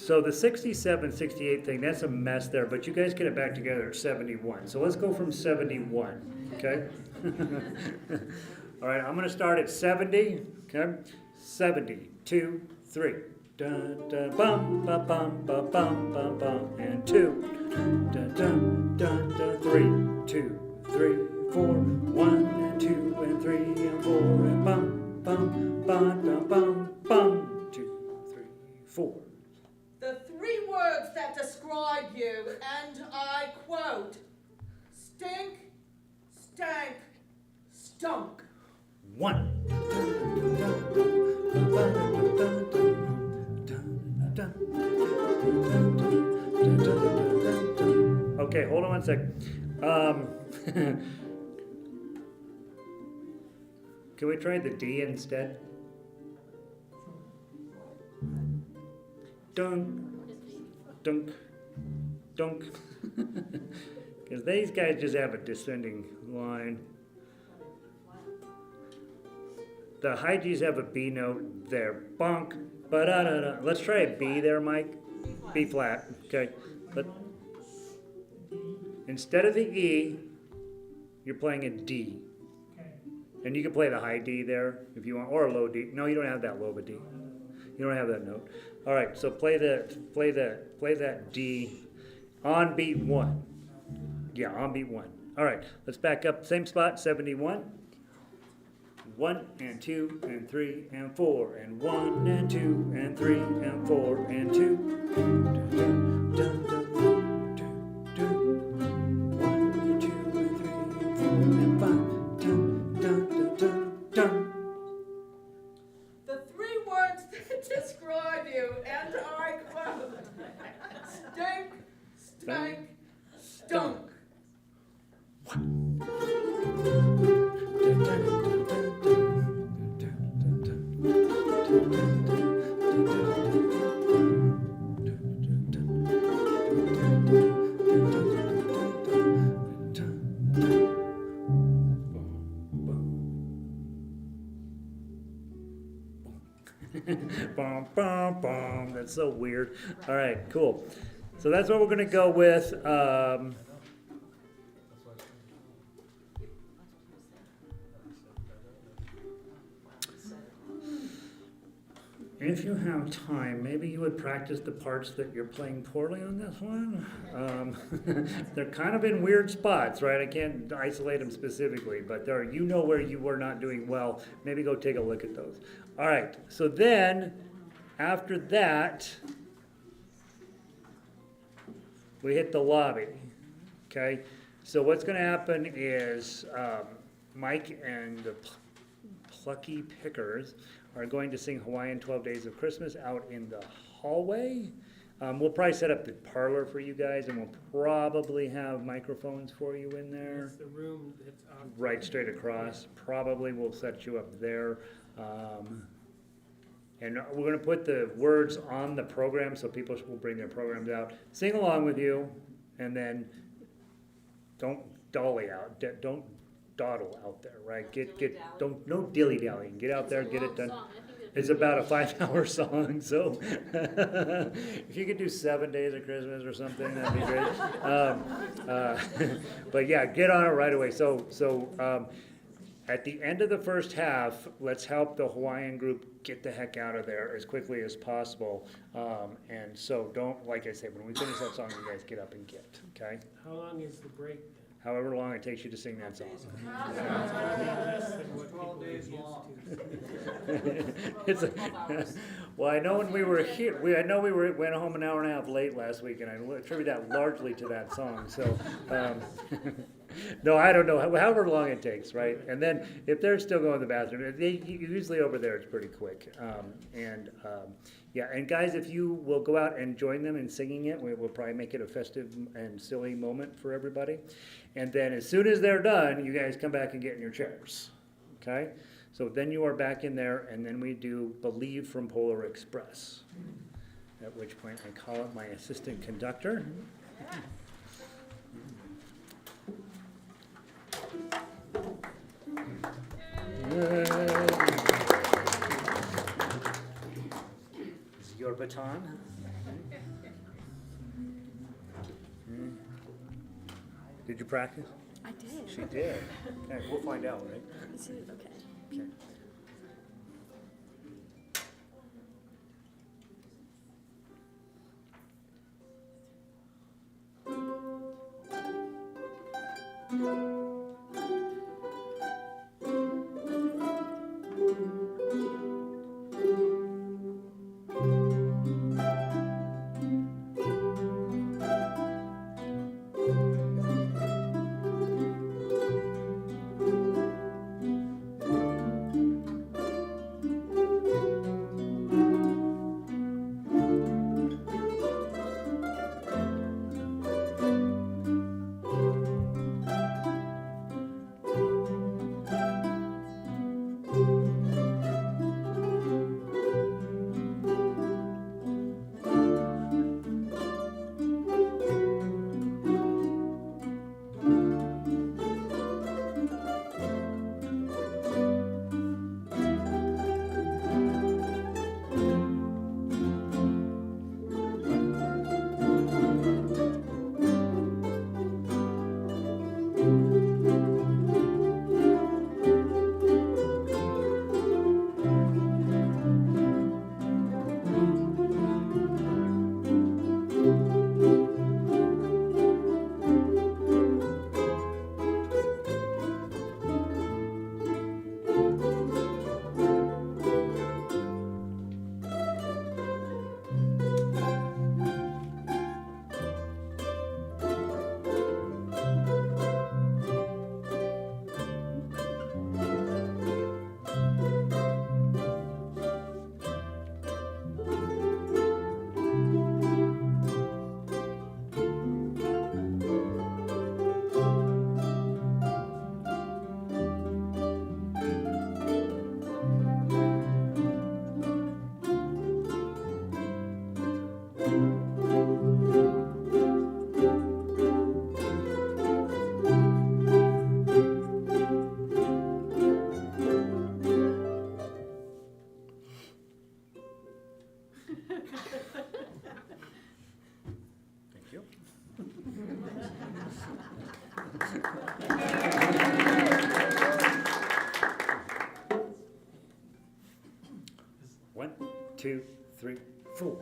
So the 67, 68 thing, that's a mess there, but you guys get it back together at 71. So let's go from 71, okay? All right, I'm gonna start at 70, okay? 70, 2, 3. Dun, dun, bum, ba, bum, ba, bum, bum, bum, and 2. Dun, dun, dun, dun, 3, 2, 3, 4, 1, and 2, and 3, and 4, and bum, bum, bum, bum, bum, bum, 2, 3, 4. The 3 words that describe you, and I quote, stink, stank, stunk. 1. Okay, hold on one second. Can we try the D instead? Dunk, dunk, dunk. Because these guys just have a descending line. The high G's have a B note there. Bonk, ba-da-da-da. Let's try a B there, Mike. B flat, okay. But instead of the E, you're playing a D. And you can play the high D there if you want, or a low D. No, you don't have that low of a D. You don't have that note. All right, so play that D on beat 1. Yeah, on beat 1. All right, let's back up. Same spot, 71. 1 and 2 and 3 and 4 and 1 and 2 and 3 and 4 and 2. Dun, dun, dun, dun, dun, dun. 1 and 2 and 3 and 4 and 5. Dun, dun, dun, dun, dun. The 3 words that describe you, and I quote, stink, stank, stunk. Dun, dun, dun, dun, dun, dun, dun, dun, dun, dun. Bum, bum, bum. That's so weird. All right, cool. So that's what we're going to go with. If you have time, maybe you would practice the parts that you're playing poorly on this one. They're kind of in weird spots, right? I can't isolate them specifically, but there are, you know where you were not doing well. Maybe go take a look at those. All right, so then after that, we hit the lobby, okay? So what's going to happen is Mike and the Plucky Pickers are going to sing Hawaiian 12 Days of Christmas out in the hallway. We'll probably set up the parlor for you guys, and we'll probably have microphones for you in there. That's the room that's out. Right straight across. Probably we'll set you up there. And we're going to put the words on the program so people will bring their programs out. Sing along with you, and then don't dolly out. Don't dawdle out there, right? No dilly dallying. Get out there, get it done. It's about a 5-hour song, so if you could do 7 days of Christmas or something, that'd be great. But yeah, get on it right away. So at the end of the first half, let's help the Hawaiian group get the heck out of there as quickly as possible. And so don't, like I said, when we finish that song, you guys get up and get, okay? How long is the break then? However long it takes you to sing that song. Less than what 12 people days used long. Well, I know when we were here, went home an hour and a half late last week, and I attribute that largely to that song. So, no, I don't know. However long it takes, right? And then if they're still going to the bathroom, usually over there it's pretty quick. Yeah, and guys, if you will go out and join them in singing it, we'll probably make it a festive and silly moment for everybody. And then as soon as they're done, you guys come back and get in your chairs, okay? So then you are back in there, and then we do Believe from Polar Express, at which point I call up my assistant conductor. This is your baton. Did you practice? I did. She did. Okay, we'll find out, right? Okay. Okay. Thank you. One, two, three, four.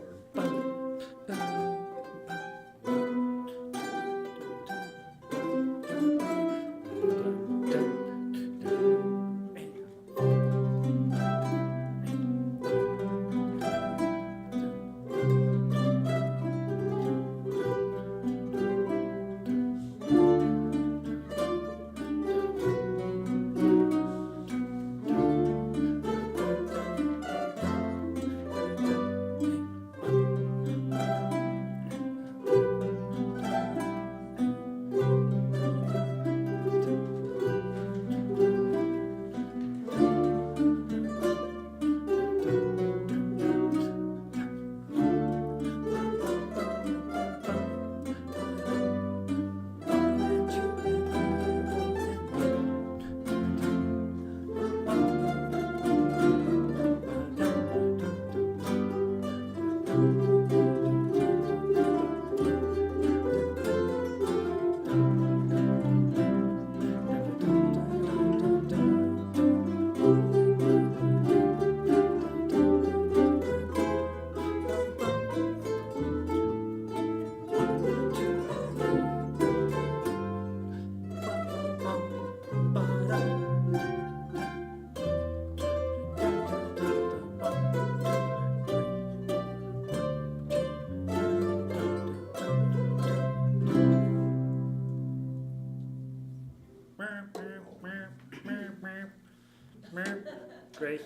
Grace.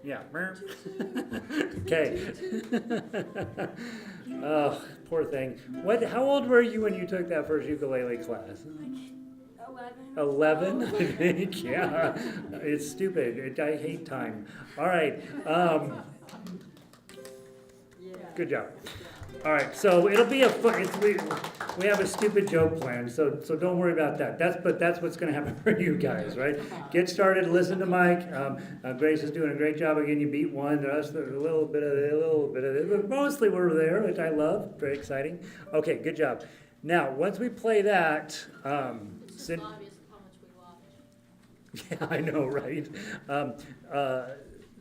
Yeah. Okay. Oh, poor thing. How old were you when you took that first ukulele class? 11, I think. Yeah. It's stupid. I hate time. All right. Good job. All right, so it'll be a fun. We have a stupid joke planned, so don't worry about that. That's what's going to happen for you guys, right? Get started. Listen to Mike. Grace is doing a great job again. You beat one. The rest, a little bit of it, but mostly we're there, which I love. Very exciting. Okay, good job. Now, once we play that, It's just Cindy, obvious how much we watch. yeah, I know, right?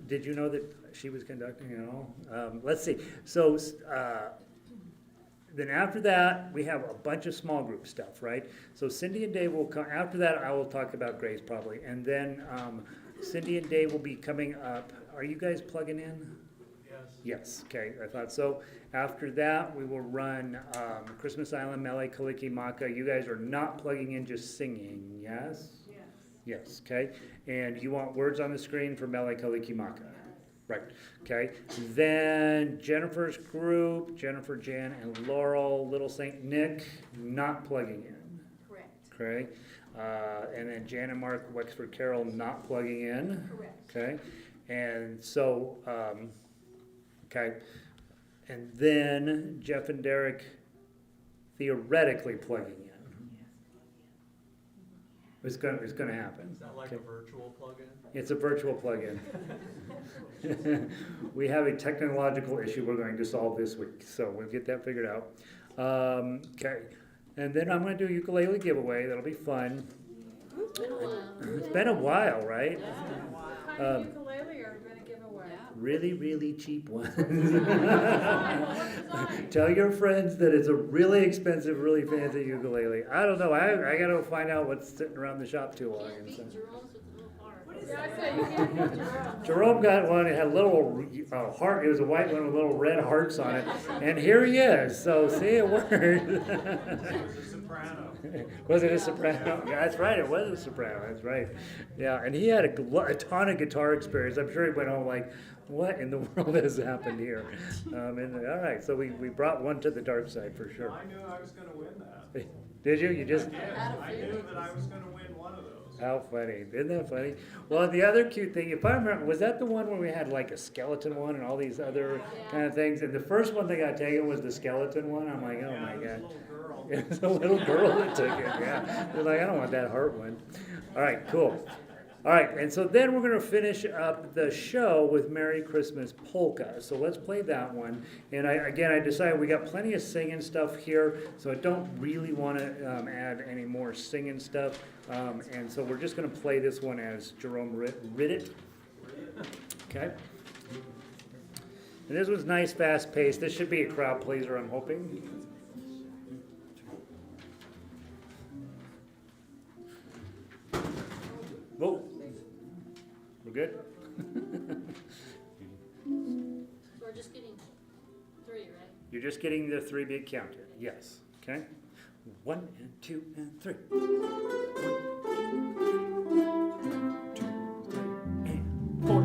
Did you know that she was conducting it all? Let's see. So then after that, we have a bunch of small group stuff, right? So Cindy and Dave will come. After that, I will talk about Grace probably, and then Cindy and Dave will be coming up. Are you guys plugging in? Yes, okay, I thought so. After that, we will run Christmas Island, Mele, Kalikimaka. You guys are not plugging in, just singing, yes? Yes. Yes, okay. And you want words on the screen for Mele, Kalikimaka? Right, okay. Then Jennifer's group, Jennifer, Jan, and Laurel, Little Saint Nick, not plugging in, Correct. okay? And then Jan and Mark, Wexford Carol, not plugging in. Correct. Okay, and so, okay, and then Jeff and Derrick theoretically plugging in. It's gonna happen. Is that like Okay. a virtual plug-in? It's a virtual plug-in. We have a technological issue we're going to solve this week, so we'll get that figured out. Okay, and then I'm gonna do a ukulele giveaway, that'll be fun. It's been a while. It's been a while, right? What kind of ukulele are you gonna give away? Really, really cheap ones. What's the design? Tell your friends that it's a really expensive, really fancy ukulele. I don't know, I gotta find out what's sitting around the shop too long. Can't and beat so. Jerome's with the little heart. Yeah, I say you can't use Jerome. Jerome got one, it had a little heart, it was a white one with little red hearts on it, and here he is, so see, it worked. It's a soprano. Was it a soprano? Yeah, that's right, it was a soprano, that's right. Yeah, and he had a ton of guitar experience, I'm sure he went home like, what in the world has happened here? And all right, so we brought one to the dark side for sure. I knew I was gonna win that. Did you? You just, I knew that I was gonna win one of those. how funny, isn't that funny? Well, the other cute thing, if I remember, was that the one where we had like a skeleton one and all these other kind of things? And the first one that got taken was the skeleton one, I'm like, oh my Yeah, God. this little girl. It was a little girl that took it, yeah. They're like, I don't want that heart one. All right, cool. All right, and so then we're going to finish up the show with Merry Christmas Polka. So let's play that one. And I decided we got plenty of singing stuff here, so I don't really want to add any more singing stuff. And so we're just going to play this one as Jerome writ it. Okay. And this was nice, fast-paced. This should be a crowd pleaser, I'm hoping. Whoa. We're good? So we're just getting 3, right? You're just getting the 3 beat count here. Yes. Okay? 1 and 2 and 3. 1, 2, 3 and 4.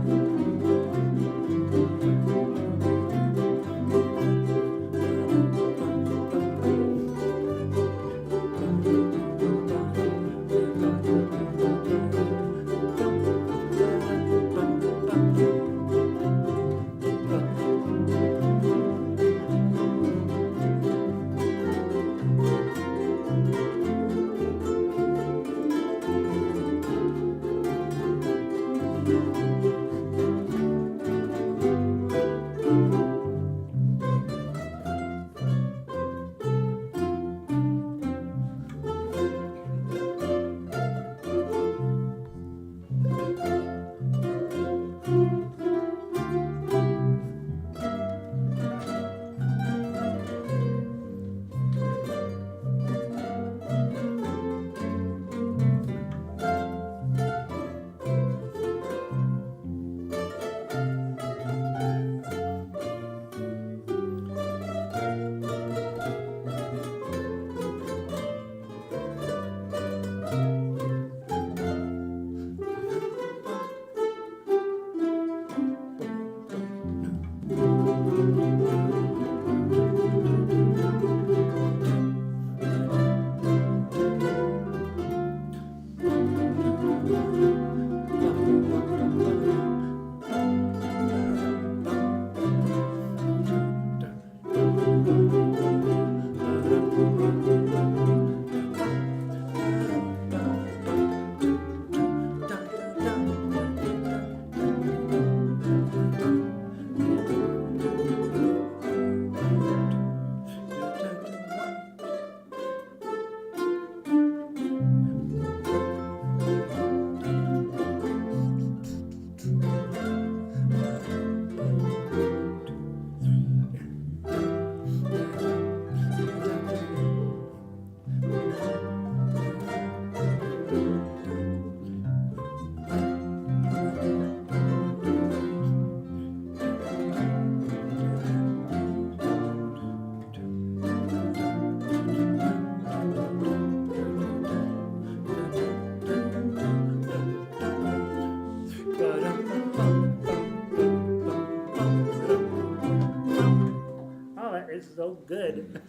so good.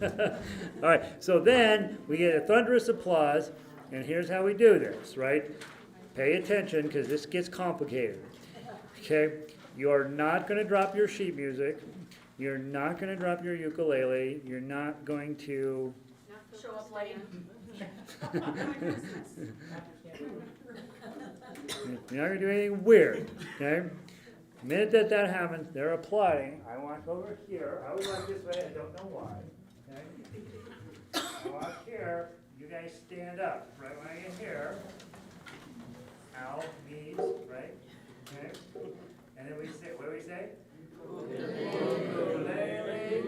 All right, so then we get a thunderous applause, and here's how we do this, right? Pay attention, because this gets complicated. Okay? You're not going to drop your sheet music. You're not going to drop your ukulele. You're not going to... Show up late. You're not going to do anything weird, okay? The minute that happens, they're applauding. I walk over here. I always walk this way. I don't know why. Okay? I walk here. You guys stand up. Right when I get here. Ow, knees, right? Okay? And then we say, what do we say? Ukulele,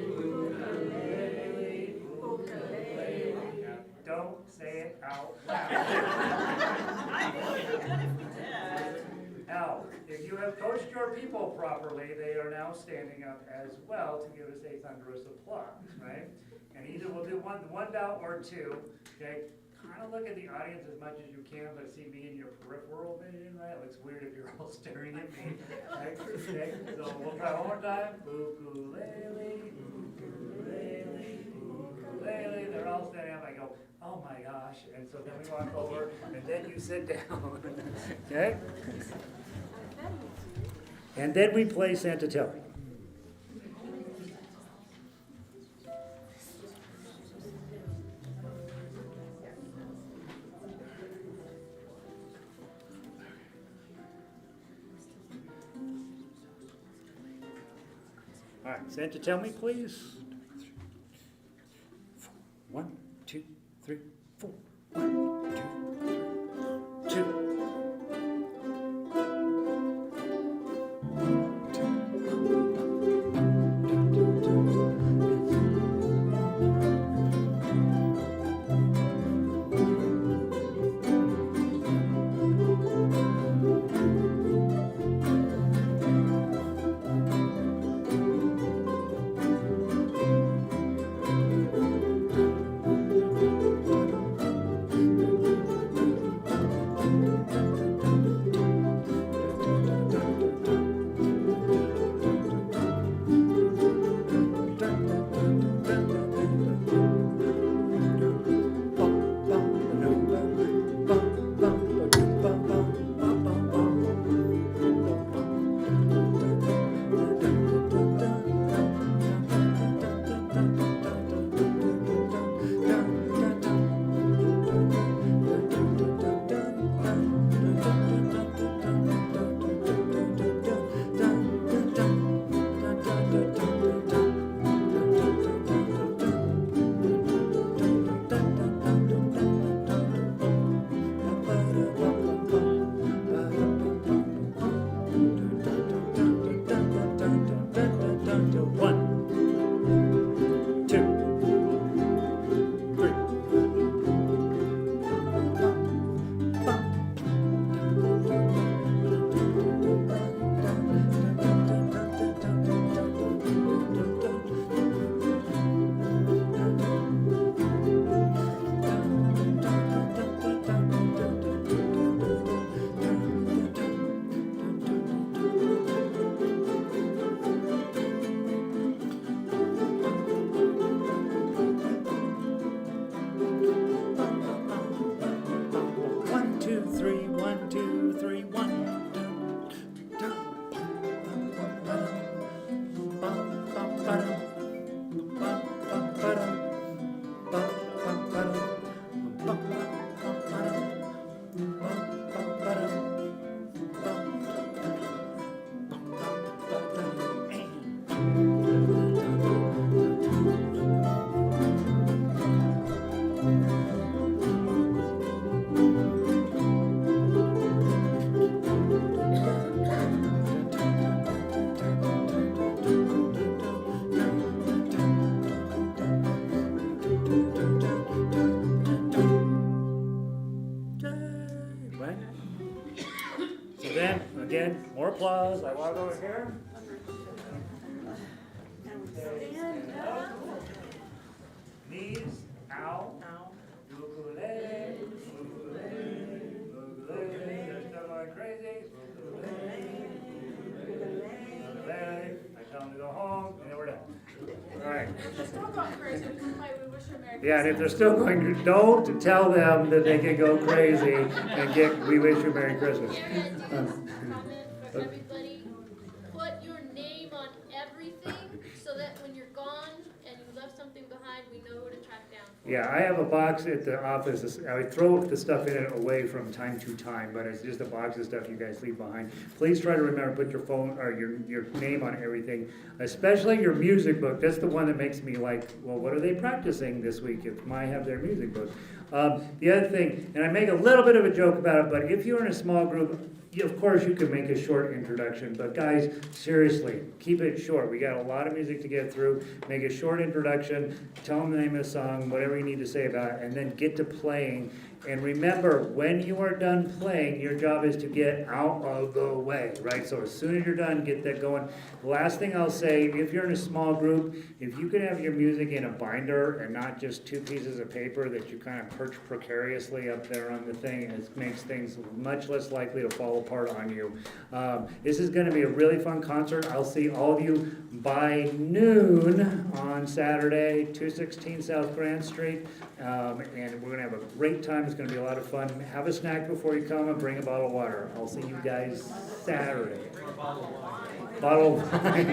ukulele, ukulele. Now, don't say it out loud. Now, if you have coached your people properly, they are now standing up as well to give us a thunderous applause, right? And either we'll do one bout or two, okay? Kind of look at the audience as much as you can, but see me in your peripheral vision, right? It looks weird if you're all staring at me, right? Okay, so we'll try one more time. Ukulele, ukulele, ukulele. They're all standing up. I go, oh my gosh. And so then we walk over, and then you sit down, okay? And then we play Santa Telly. All right, Santa, tell me, please. 1, 2, 3, 4. 1, 2, 3, 2. More applause. I walk over here. Stand up. Knees out. Ukulele, ukulele, ukulele. They're still going crazy. Ukulele, ukulele. I tell them to go home, and then we're done. All right. Celebrate, so come play, we wish you a Merry Christmas. Yeah, and if they're still going, don't tell them that they can go crazy and get, we wish you Merry Christmas. Aaron, do this comment for everybody. Put your name on everything so that when you're gone and you left something behind, we know who to track down. Yeah, I have a box at the office. I throw the stuff in it away from time to time, but it's just a box of stuff you guys leave behind. Please try to remember, put your phone or your name on everything, especially your music book. That's the one that makes me like, well, what are they practicing this week if I have their music book? The other thing, and I make a little bit of a joke about it, but if you're in a small group, of course you can make a short introduction, but guys, seriously, keep it short. We got a lot of music to get through. Make a short introduction, tell them the name of the song, whatever you need to say about it, and then get to playing. And remember, when you are done playing, your job is to get out of the way, right? So as soon as you're done, get that going. The last thing I'll say, if you're in a small group, if you can have your music in a binder and not just two pieces of paper that you kind of perch precariously up there on the thing, it makes things much less likely to fall apart on you. This is going to be a really fun concert. I'll see all of you by noon on Saturday, 216 South Grand Street, and we're going to have a great time. It's going to be a lot of fun. Have a snack before you come and bring a bottle of water. I'll see you guys Saturday. Bottle of wine.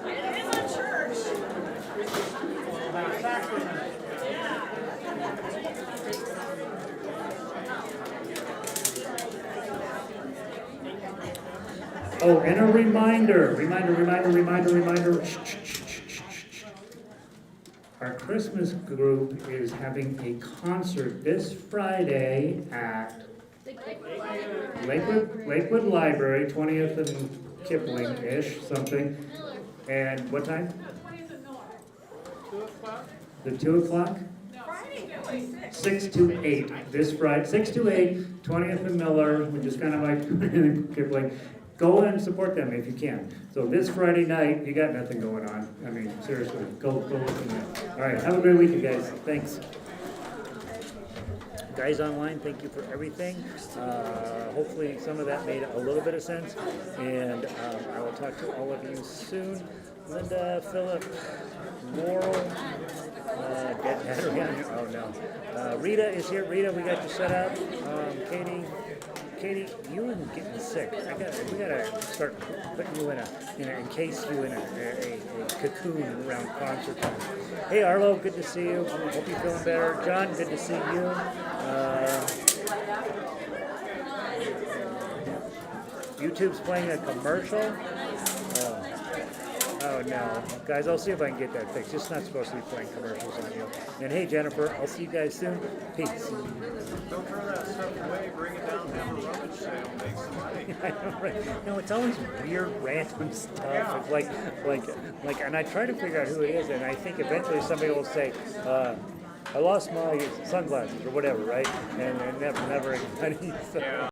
It is on church. Oh, and a reminder. Shh, shh, shh, shh, shh, shh. Our Christmas group is having a concert this Friday at Lakewood Library, 20th and Kipling-ish, something. Miller. And what time? No, 20th and Miller. 2 o'clock? The 2 o'clock? No, Friday, 6 to 8, this Friday, 6 to 8, 20th and Miller, which is kind of like Kipling. Go and support them if you can. So this Friday night, you got nothing going on. I mean, seriously, go look at that. All right, have a great weekend, guys. Thanks. Guys online, thank you for everything. Hopefully some of that made a little bit of sense. And I will talk to all of you soon. Linda, Philip, Laurel, dead battery on you. Oh no. Rita is here. Rita, we got you set up. Katie, you are getting sick. We gotta start putting you in encase you in a cocoon around concert time. Hey Arlo, good to see you. Hope you're feeling better. John, good to see you. YouTube's playing a commercial. Oh no. Guys, I'll see if I can get that fixed. It's not supposed to be playing commercials on you. And hey Jennifer, I'll see you guys soon. Peace. Don't throw that stuff away, bring it down, have a rummage sale, make some money. I know, right? No, it's always weird, random stuff. It's like, and I try to figure out who it is, and I think eventually somebody will say, I lost my sunglasses or whatever, right? And never anybody. So. Yeah.